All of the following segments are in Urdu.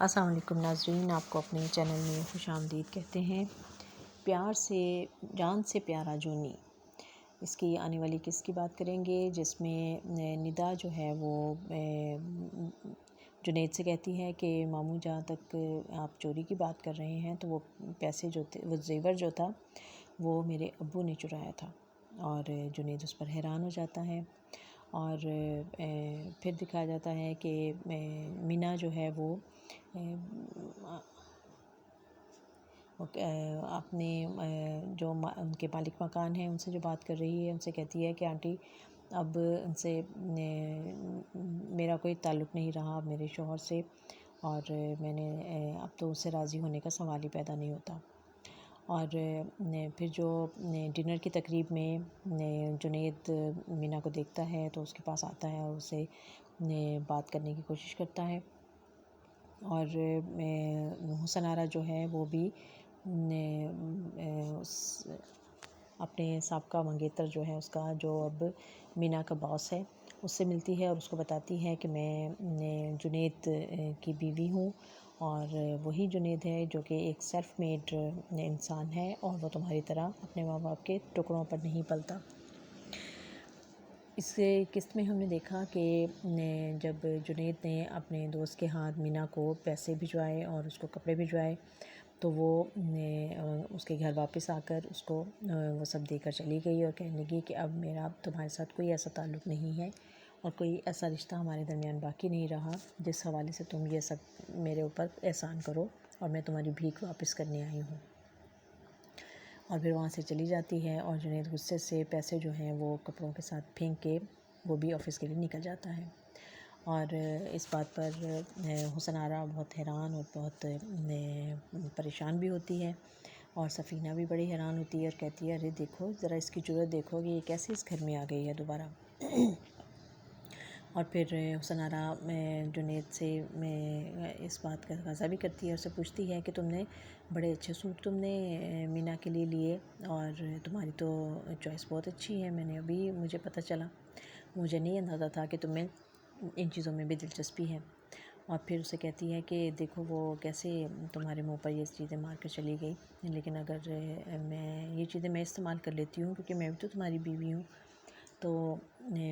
السلام علیکم ناظرین، آپ کو اپنے چینل میں خوش آمدید کہتے ہیں۔ پیار سے جان سے پیارا جونی، اس کی آنے والی قسط کی بات کریں گے، جس میں ندا جو ہے وہ جنید سے کہتی ہے کہ ماموں جہاں تک آپ چوری کی بات کر رہے ہیں تو وہ پیسے جو تھے، وہ زیور جو تھا وہ میرے ابو نے چرایا تھا، اور جنید اس پر حیران ہو جاتا ہے۔ اور پھر دکھایا جاتا ہے کہ مینا جو ہے وہ اپنے جو ان کے مالک مکان ہیں ان سے جو بات کر رہی ہے، ان سے کہتی ہے کہ آنٹی اب ان سے میرا کوئی تعلق نہیں رہا میرے شوہر سے، اور میں نے اب تو اس سے راضی ہونے کا سوال ہی پیدا نہیں ہوتا۔ اور پھر جو ڈنر کی تقریب میں جنید مینا کو دیکھتا ہے تو اس کے پاس آتا ہے اور اسے بات کرنے کی کوشش کرتا ہے، اور حسن آرا جو ہے وہ بھی اپنے سابقہ منگیتر جو ہے اس کا، جو اب مینا کا باس ہے، اس سے ملتی ہے اور اس کو بتاتی ہے کہ میں جنید کی بیوی ہوں، اور وہی جنید ہے جو کہ ایک سیلف میڈ انسان ہے، اور وہ تمہاری طرح اپنے ماں باپ کے ٹکڑوں پر نہیں پلتا۔ اس قسط میں ہم نے دیکھا کہ جب جنید نے اپنے دوست کے ہاتھ مینا کو پیسے بھجوائے اور اس کو کپڑے بھجوائے تو وہ اس کے گھر واپس آ کر اس کو وہ سب دے کر چلی گئی، اور کہنے لگی کہ اب میرا تمہارے ساتھ کوئی ایسا تعلق نہیں ہے اور کوئی ایسا رشتہ ہمارے درمیان باقی نہیں رہا جس حوالے سے تم یہ سب میرے اوپر احسان کرو، اور میں تمہاری بھیک واپس کرنے آئی ہوں۔ اور پھر وہاں سے چلی جاتی ہے، اور جنید غصے سے پیسے جو ہیں وہ کپڑوں کے ساتھ پھینک کے وہ بھی آفس کے لیے نکل جاتا ہے۔ اور اس بات پر حسن آرا بہت حیران اور بہت پریشان بھی ہوتی ہے، اور سفینہ بھی بڑی حیران ہوتی ہے اور کہتی ہے ارے دیکھو ذرا اس کی جرأت دیکھو کہ یہ کیسے اس گھر میں آ گئی ہے دوبارہ۔ اور پھر حسن آرا جنید سے اس بات کا تقاضا بھی کرتی ہے، اور اسے پوچھتی ہے کہ تم نے بڑے اچھے سوٹ تم نے مینا کے لیے لیے، اور تمہاری تو چوائس بہت اچھی ہے، مجھے پتہ چلا، مجھے نہیں اندازہ تھا کہ تمہیں ان چیزوں میں بھی دلچسپی ہے۔ اور پھر اسے کہتی ہے کہ دیکھو وہ کیسے تمہارے منہ پر یہ چیزیں مار کر چلی گئی، لیکن اگر یہ چیزیں میں استعمال کر لیتی ہوں کیونکہ میں بھی تو تمہاری بیوی ہوں تو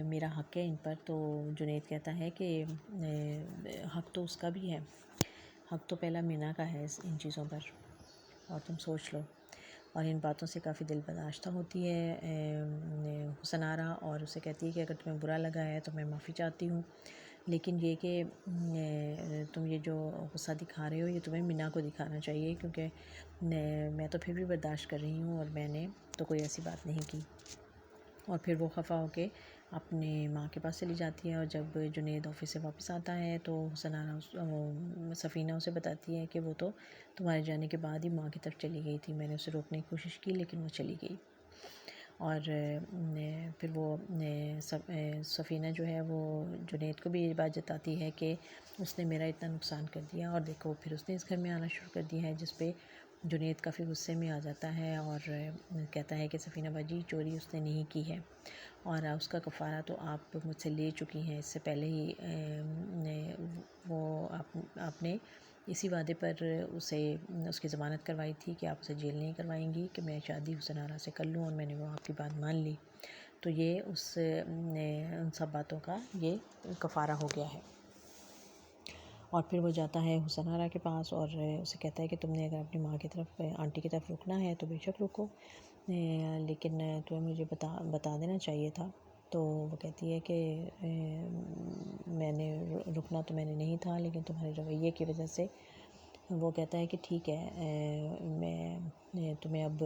میرا حق ہے ان پر۔ تو جنید کہتا ہے کہ حق تو اس کا بھی ہے، حق تو پہلا مینا کا ہے ان چیزوں پر، اور تم سوچ لو۔ اور ان باتوں سے کافی دل برداشتہ ہوتی ہے حسن آرا، اور اسے کہتی ہے کہ اگر تمہیں برا لگا ہے تو میں معافی چاہتی ہوں، لیکن یہ کہ تم یہ جو غصہ دکھا رہے ہو یہ تمہیں مینا کو دکھانا چاہیے، کیونکہ میں تو پھر بھی برداشت کر رہی ہوں اور میں نے تو کوئی ایسی بات نہیں کی۔ اور پھر وہ خفا ہو کے اپنے ماں کے پاس چلی جاتی ہے، اور جب جنید آفس سے واپس آتا ہے تو حسن آرا سفینہ اسے بتاتی ہے کہ وہ تو تمہارے جانے کے بعد ہی ماں کی طرف چلی گئی تھی، میں نے اسے روکنے کی کوشش کی لیکن وہ چلی گئی۔ اور پھر وہ سفینہ جو ہے وہ جنید کو بھی یہ بات جتاتی ہے کہ اس نے میرا اتنا نقصان کر دیا، اور دیکھو پھر اس نے اس گھر میں آنا شروع کر دیا ہے، جس پہ جنید کافی غصے میں آ جاتا ہے اور کہتا ہے کہ سفینہ باجی چوری اس نے نہیں کی ہے، اور اس کا کفارہ تو آپ مجھ سے لے چکی ہیں، اس سے پہلے ہی وہ آپ نے اسی وعدے پر اس کی ضمانت کروائی تھی کہ آپ اسے جیل نہیں کروائیں گی کہ میں شادی حسن آرا سے کر لوں، اور میں نے وہ آپ کی بات مان لی، تو یہ ان سب باتوں کا یہ کفارہ ہو گیا ہے۔ اور پھر وہ جاتا ہے حسن آرا کے پاس اور اسے کہتا ہے کہ تم نے اگر اپنی ماں کی طرف آنٹی کی طرف رکنا ہے تو بے شک رکو، لیکن تمہیں مجھے بتا دینا چاہیے تھا۔ تو وہ کہتی ہے کہ میں نے رکنا تو میں نے نہیں تھا، لیکن تمہارے رویے کی وجہ سے۔ وہ کہتا ہے کہ ٹھیک ہے میں تمہیں اب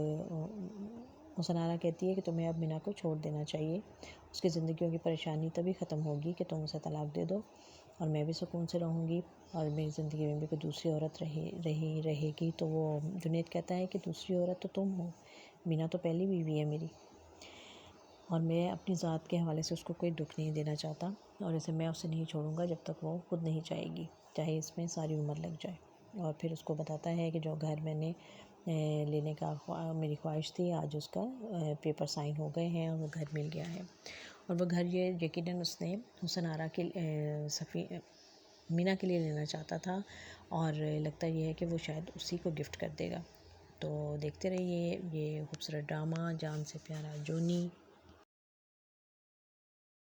حسن آرا کہتی ہے کہ تمہیں اب مینا کو چھوڑ دینا چاہیے، اس کی زندگیوں کی پریشانی تبھی ختم ہوگی کہ تم اسے طلاق دے دو، اور میں بھی سکون سے رہوں گی، اور میری زندگی میں بھی کوئی دوسری عورت رہے گی۔ تو وہ جنید کہتا ہے کہ دوسری عورت تو تم ہو، مینا تو پہلی بیوی ہے میری، اور میں اپنی ذات کے حوالے سے اس کو کوئی دکھ نہیں دینا چاہتا، اور میں اسے نہیں چھوڑوں گا جب تک وہ خود نہیں چاہے گی، چاہے اس میں ساری عمر لگ جائے۔ اور پھر اس کو بتاتا ہے کہ جو گھر میں نے لینے کا میری خواہش تھی آج اس کا پیپر سائن ہو گئے ہیں اور وہ گھر مل گیا ہے، اور وہ گھر یہ یقیناً اس نے حسن آرا کے مینا کے لیے لینا چاہتا تھا، اور لگتا یہ ہے کہ وہ شاید اسی کو گفٹ کر دے گا۔ تو دیکھتے رہیے یہ خوبصورت ڈرامہ جان سے پیارا جونی۔